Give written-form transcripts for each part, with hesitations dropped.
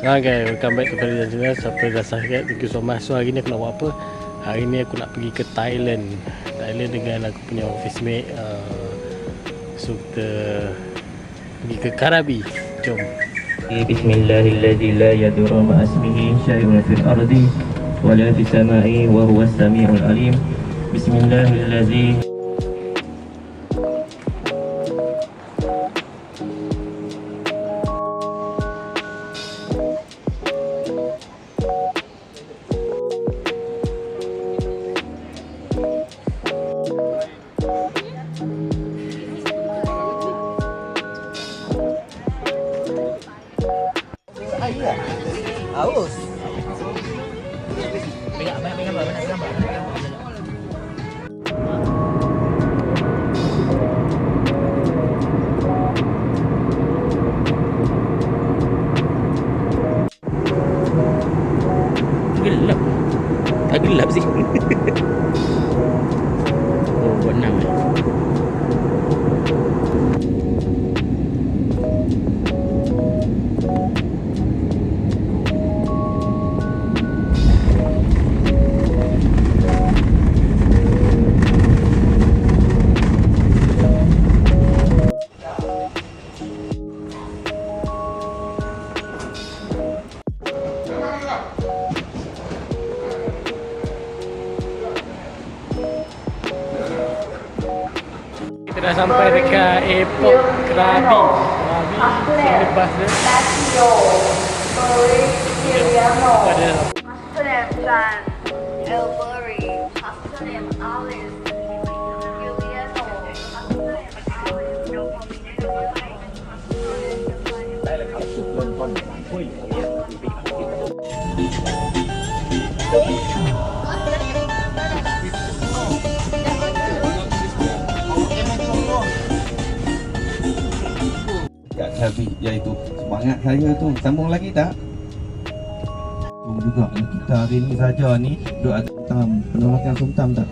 Okay, welcome back to Farid dan Jelas. Siapa dah subscribe, thank you so much. So hari ni aku nak buat apa? Hari ni aku nak pergi ke Thailand dengan aku punya office mate. So kita pergi ke Krabi. Jom. Bismillahilladzi la yadurru ma'asmihi syai'un fil ardi wa la fis sama'i wa huwas sami'ul alim. Bismillahilladzi Haus. gelap. Tak gelap sih. Oh, buat 6. Kita dah sampai dekat airport Krabi. Lepas dia pada Hassanem dan Elbury, Hassanem Alice, Giuliano, Hassanem Kak Syafiq, iaitu semangat saya tu. Sambung lagi tak? Juga kita hari ni saja ni duk ada somtam. Pernah makan somtam tak?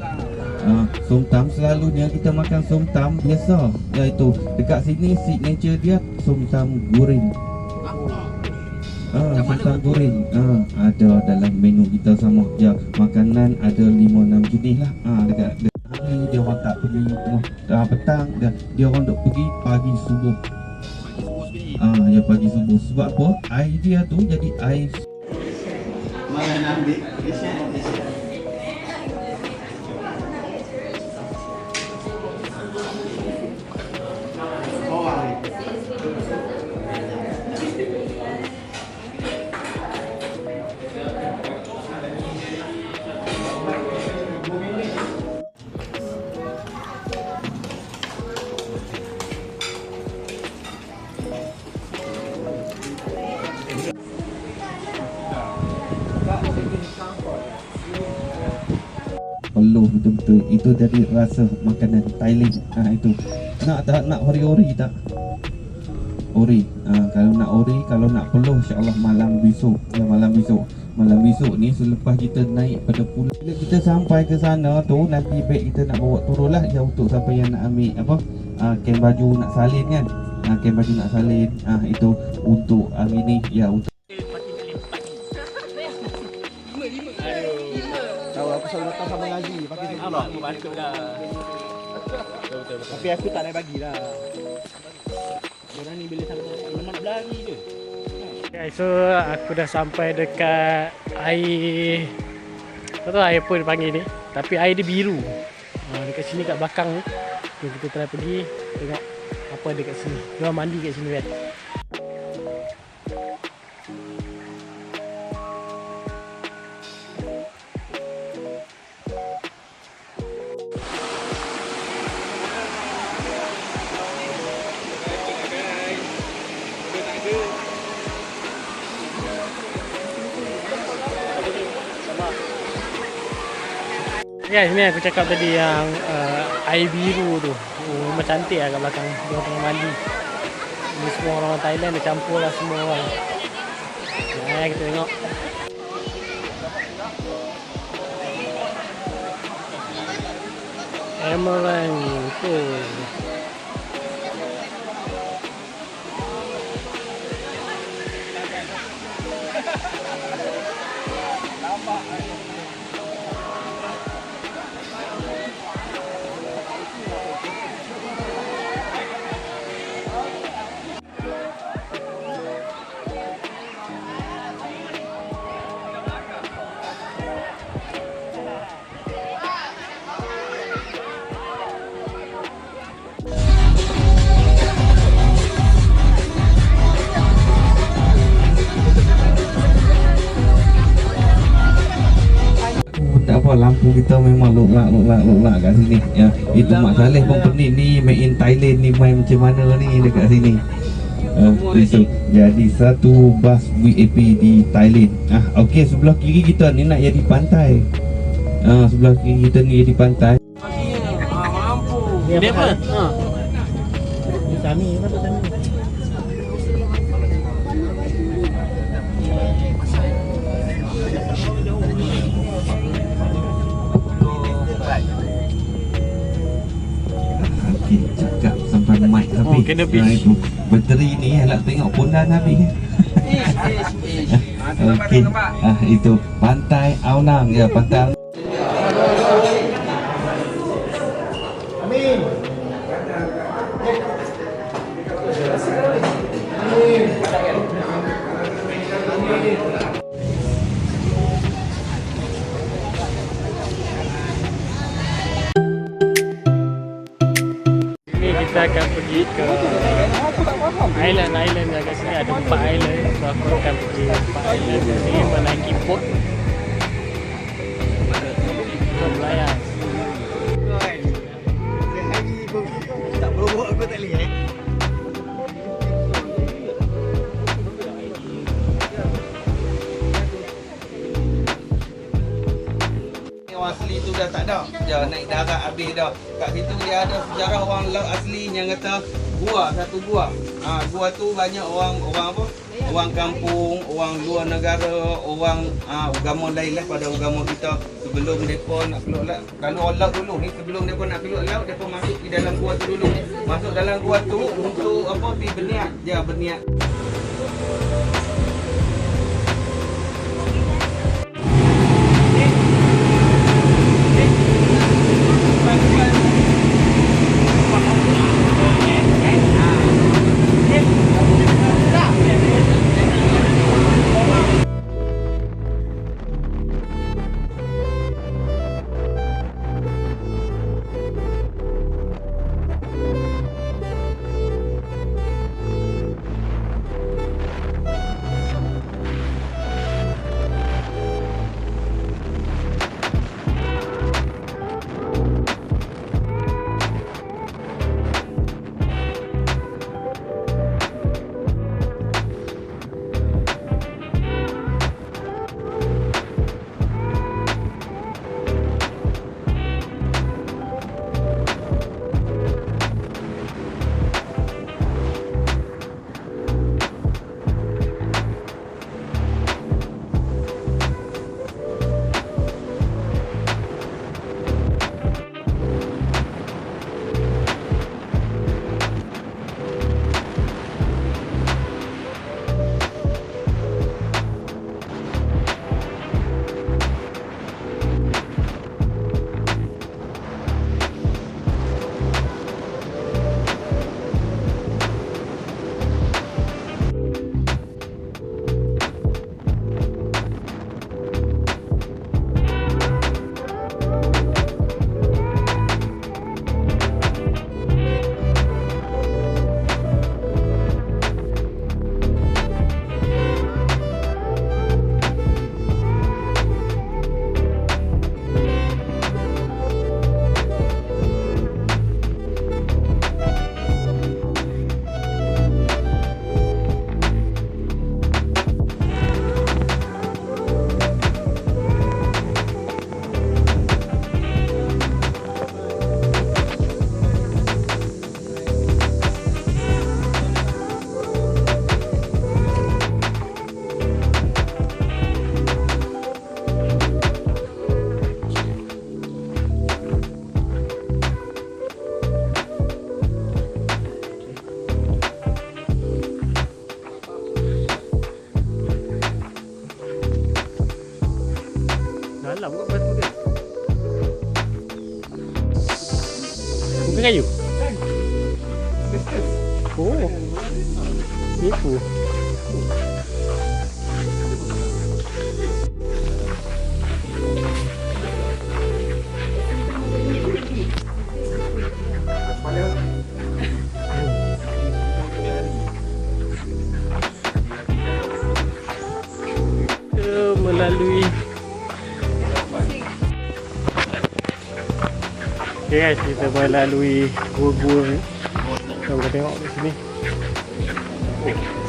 Somtam selalunya kita makan somtam biasa, iaitu dekat sini signature dia somtam goreng. Somtam goreng. Ada dalam menu kita sama je. Makanan ada 5-6 jenis lah. Dekat hari dia orang tak pergi petang, dia orang duk pergi pagi subuh. Ya pagi subuh. Sebab apa? Air dia tu jadi air. Mana nak ambil? Peluh betul-betul. Itu dari rasa makanan Thailand. Itu. Nak tak nak ori-ori tak? Ori. Kalau nak ori, kalau nak peluh, insya-Allah malam besok. Ya, malam besok. Malam besok ni selepas kita naik pada pulau. Bila kita sampai ke sana tu, nanti beg kita nak bawa turun lah. Ya, untuk siapa yang nak ambil apa? Kain baju nak salin kan? Kain baju nak salin. Itu untuk hari ni. Ya, untuk Aku selalu datang sama lagi pakai tu. aku bantu dah. Betul. Tapi aku tak ada bagi lah. Orang ni bila sampai memang berlari je. Okay, so aku dah sampai dekat air. Kau tahu air apa dia panggil ni? Tapi air dia biru. Dekat sini kat belakang ni. Jom kita try pergi tengok apa ada kat sini. Dia orang mandi kat sini kan. Ya, sini aku cakap tadi yang air biru tu. Memang cantik lah kat belakang. Dia orang tengah mandi. Ini semua orang Thailand dia campur lah semua orang. Kita tengok. Emerald tu. kampung kita memang lok-lak kat sini ya. Itu Mak Saleh pun pening ni, made in Thailand ni main macam mana ni dekat sini. Itu jadi satu bas VIP di Thailand. Okey, sebelah kiri kita ni nak jadi pantai. Sebelah kiri kita ni jadi pantai. Ini apa? Sami, apa tu Sami? Okey, cakap sampai mic habis. Oh, kena habis. Itu bateri ni nak tengok pondan habis. Okey. Itu pantai Aonang ya, pantai kita akan pergi ke island yang kat sini ada 4 island. So aku akan pergi 4 island ni menaiki boat berlayar. Tak berobok aku tak boleh orang asli tu dah tak ada. Dia naik darat habis dah. Kat situ dia ada sejarah orang laut asli yang kata satu gua. Gua tu banyak orang apa? Orang kampung, orang luar negara, orang agama lain lah pada agama kita. Sebelum depa nak keluar laut, kalau orang laut dulu ni sebelum depa nak keluar laut, depa masuk di dalam gua tu dulu. Masuk dalam gua tu untuk apa? Pi berniat. Dia berniat. Dalam kot batu dia. Bukan kayu? Oh. Tipu. Melalui Okay guys, kita melalui gua-gua ni. Kita boleh tengok di sini.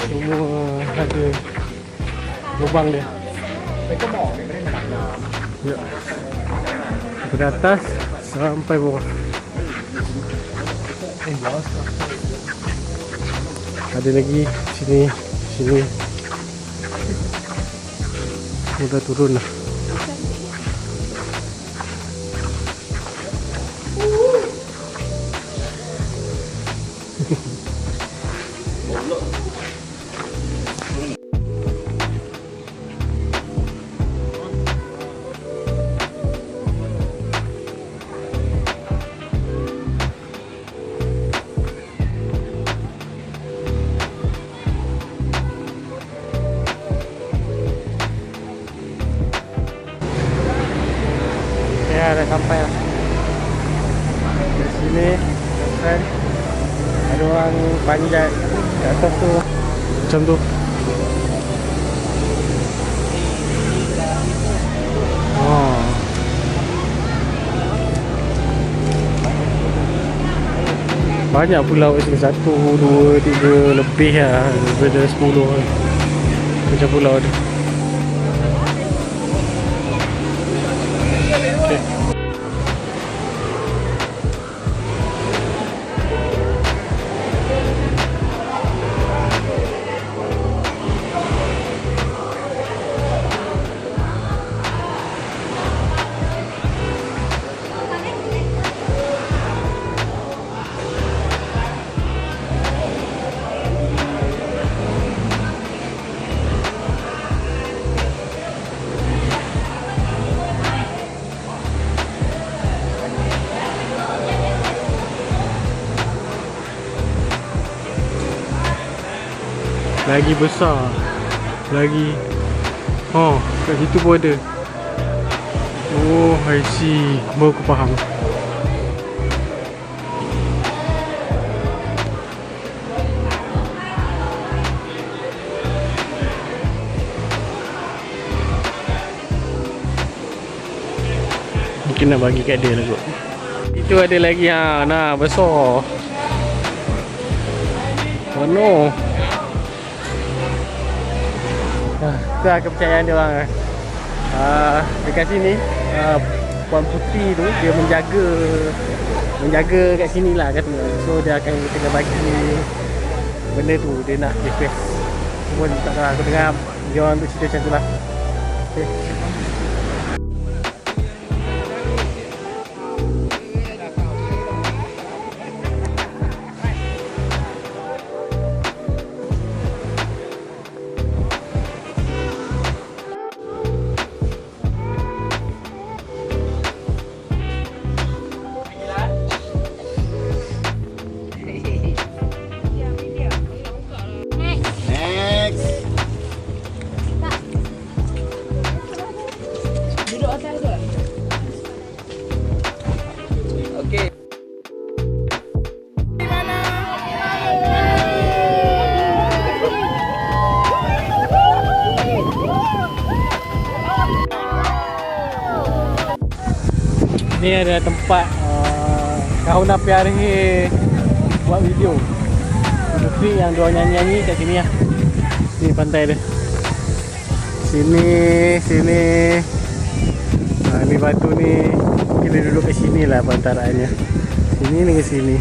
Semua ada lubang dia. Ya. Dari atas sampai bawah. Ada lagi sini, sini. Udah turun lah. Ya, dah sampai lah. Di sini kan ada orang panjat di atas tu macam tu. Oh. Banyak pulau di sini. 1, 2, 3 lebih lah. Daripada 10 lah. Macam pulau ni. Lagi besar. Lagi. Oh, kat situ pun ada. Oh, I see. Baru aku faham. Mungkin nak bagi kat dia lah kot. Itu ada lagi ha. Nah, besar. Oh no. Itulah kepercayaan dia orang. Dekat sini Puan Putri tu dia menjaga kat sini lah kata. So dia akan kena bagi benda tu, dia nak request. Pun tak tahu, aku dengar dia orang tu cerita macam tu lah. Okay. Ni ada tempat Kahuna Piarhe buat video. Putri yang diorang nyanyi-nyanyi kat sini lah. Ni pantai dia. Sini. Ni batu ni kita duduk kat sini lah pantaraannya. Sini dengan sini.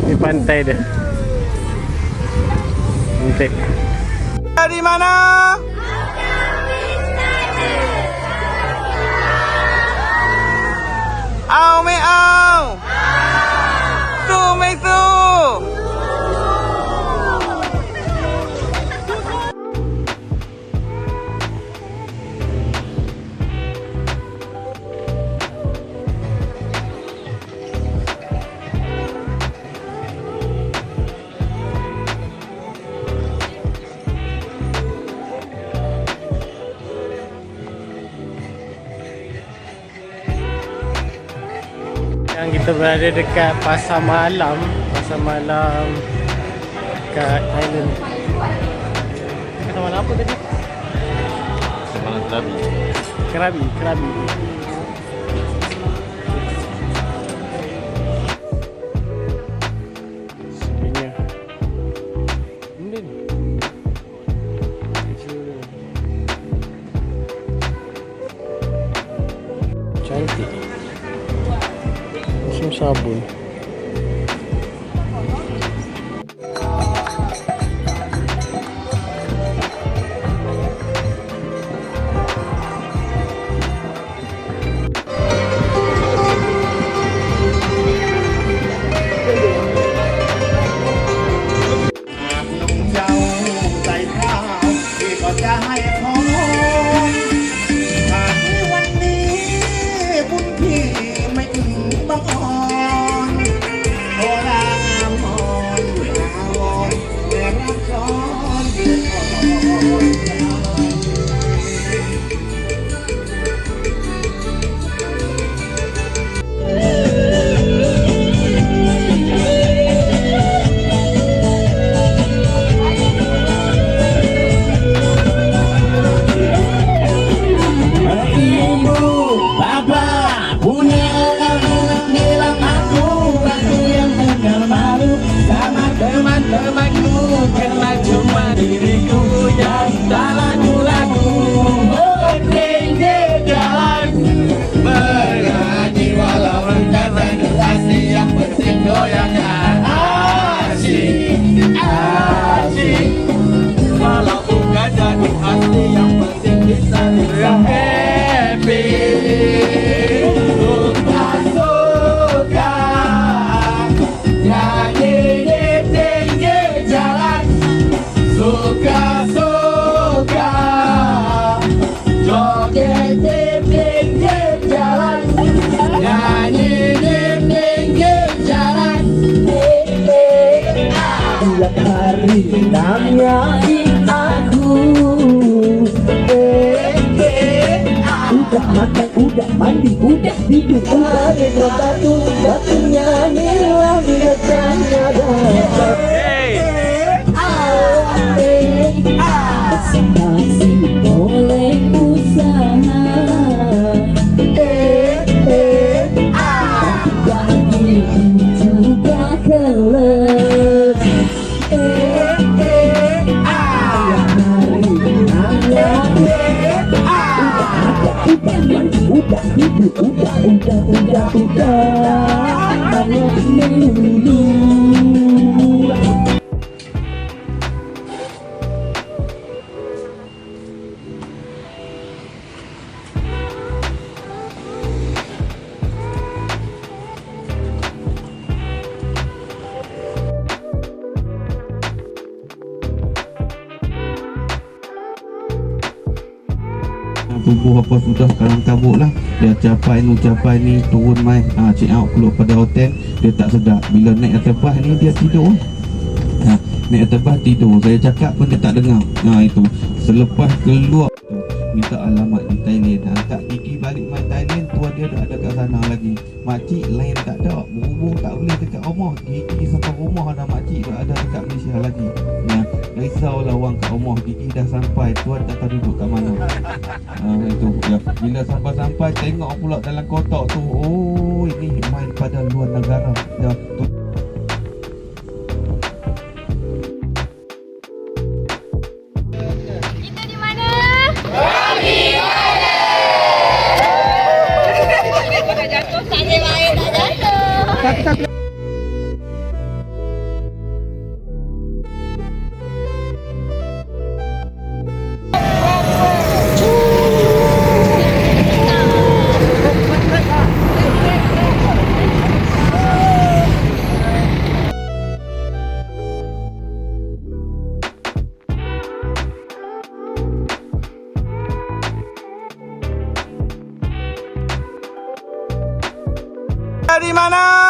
Ni pantai dia. Cantik. Dari mana? Ao mày ao, su mày su. Sekarang kita berada dekat pasar malam kat Thailand. Pasar malam apa tadi? Malam Kerabi. Kerabi. Cantik. Macam sabun.เจ้าใจข้าวที่ก็จะให้พรหากในวันนี้บุญพี่ไม่ถึงบังอ่อนโอรามอ่อนอาวรแม่รักซ้อนเดือดอ่อน Ibu, bapak, punya anak bilang aku yang benar malu sama teman-temanku karena cuma diriku yang tak lagu-lagu. Berhenti jalan mengaji walau rendah durasi yang penting goyangnya asyik asyik. Walau bukan jadi asli yang penting kita yang happy. Suka-suka nyanyi di pinggir jalan. Suka-suka joget di pinggir jalan. Nyanyi di pinggir jalan. Tiap hari nanyain aku. Udah makan, udah mandi, udah tidur, udah minum batunya hilang biasanya datang. Masih boleh usaha. Bagi juga keles. Udah melulu. Tubuh apa sudah sekarang kabut lah. Dia capai ni turun mai check out keluar pada hotel. Dia tak sedap bila naik atas bas ni dia tidur. Naik atas bas tidur. Saya cakap pun dia tak dengar. Itu selepas keluar tu, minta alamat di Thailand. Angkat gigi balik mai Thailand. Tua dia dah ada kat sana lagi. Makcik lain tak ada. Berhubung tak boleh dekat rumah. Gigi sampai rumah dah makcik dah ada dekat Malaysia lagi. Risaulah orang kat rumah. Gigi dah sampai. Tuan tak tahu duduk kat mana. Itu ya. Bila sampai-sampai tengok pula dalam kotak tu, oh ini main pada luar negara. Ya, tu. Kita di mana? Di jatuh, tak ada main, tak jatuh. Di mana?